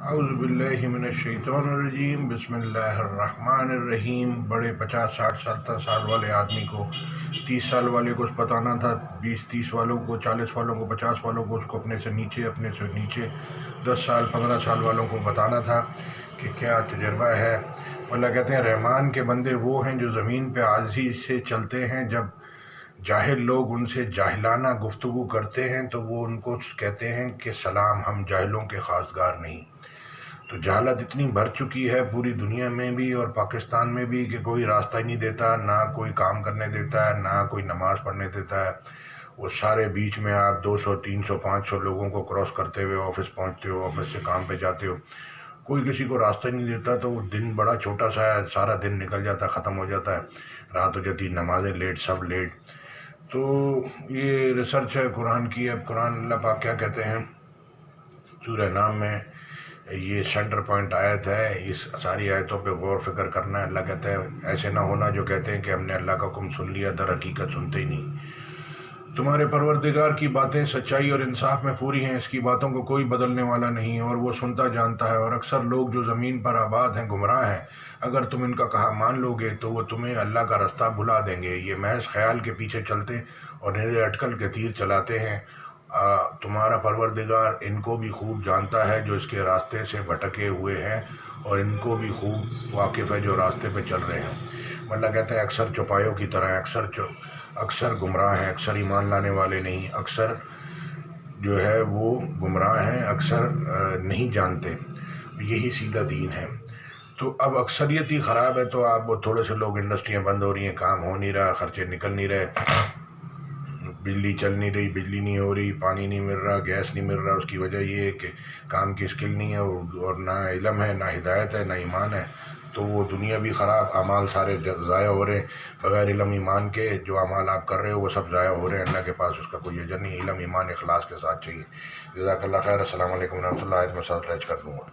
اعوذ باللہ من الشیطان الرجیم، بسم اللہ الرحمن الرحیم۔ بڑے 50 60 70 سال والے آدمی کو 30 سال والے کو بتانا تھا، 20 30 والوں کو، 40 والوں کو، 50 والوں کو، اس کو اپنے سے نیچے 10 سال 15 سال والوں کو بتانا تھا کہ کیا تجربہ ہے۔ اللہ کہتے ہیں رحمان کے بندے وہ ہیں جو زمین پہ عاجزی سے چلتے ہیں، جب جاہل لوگ ان سے جاہلانہ گفتگو کرتے ہیں تو وہ ان کو کہتے ہیں کہ سلام، ہم جاہلوں کے خواستگار نہیں۔ تو جہالت اتنی بڑھ چکی ہے پوری دنیا میں بھی اور پاکستان میں بھی کہ کوئی راستہ ہی نہیں دیتا، نہ کوئی کام کرنے دیتا ہے، نہ کوئی نماز پڑھنے دیتا ہے۔ وہ سارے بیچ میں آپ 200 300 500 لوگوں کو کراس کرتے ہوئے آفس پہنچتے ہو، آفس سے کام پہ جاتے ہو، کوئی کسی کو راستہ نہیں دیتا، تو وہ دن بڑا چھوٹا سا ہے، سارا دن نکل جاتا ہے، ختم ہو جاتا ہے، رات ہو جاتی، نمازیں لیٹ، سب لیٹ۔ تو یہ ریسرچ ہے قرآن کی۔ اب قرآن اللہ پاک کیا کہتے ہیں سورہ نام میں، یہ سینٹر پوائنٹ آیت ہے، اس ساری آیتوں پہ غور فکر کرنا ہے۔ اللہ کہتا ہے ایسے نہ ہونا جو کہتے ہیں کہ ہم نے اللہ کا حکم سن لیا، در حقیقت سنتے ہی نہیں۔ تمہارے پروردگار کی باتیں سچائی اور انصاف میں پوری ہیں، اس کی باتوں کو کوئی بدلنے والا نہیں، اور وہ سنتا جانتا ہے۔ اور اکثر لوگ جو زمین پر آباد ہیں گمراہ ہیں، اگر تم ان کا کہا مان لو گے تو وہ تمہیں اللہ کا رستہ بھلا دیں گے۔ یہ محض خیال کے پیچھے چلتے اور نرے اٹکل کے تیر چلاتے ہیں۔ تمہارا پروردگار ان کو بھی خوب جانتا ہے جو اس کے راستے سے بھٹکے ہوئے ہیں، اور ان کو بھی خوب واقف ہے جو راستے پہ چل رہے ہیں۔ اللہ کہتے ہیں اکثر چوپایوں کی طرح ہیں، اکثر گمراہ ہیں، اکثر ایمان لانے والے نہیں، اکثر جو ہے وہ گمراہ ہیں، اکثر نہیں جانتے۔ یہی سیدھا دین ہے۔ تو اب اکثریت ہی خراب ہے، تو آپ وہ تھوڑے سے لوگ، انڈسٹریاں بند ہو رہی ہیں، کام ہو نہیں رہا، خرچے نکل نہیں رہے، بجلی چل نہیں رہی، بجلی نہیں ہو رہی، پانی نہیں مل رہا، گیس نہیں مل رہا۔ اس کی وجہ یہ ہے کہ کام کی اسکل نہیں ہے، اور نہ علم ہے، نہ ہدایت ہے، نہ ایمان ہے۔ تو وہ دنیا بھی خراب، اعمال سارے ضائع ہو رہے ہیں، بغیر علم ایمان کے جو اعمال آپ کر رہے ہو وہ سب ضائع ہو رہے ہیں، اللہ کے پاس اس کا کوئی اجر نہیں۔ علم ایمان اخلاص کے ساتھ چاہیے۔ جزاک اللہ خیر۔ السلام علیکم ورحمۃ اللہ۔ آیت میں ساتھ رائج کر دوں گا۔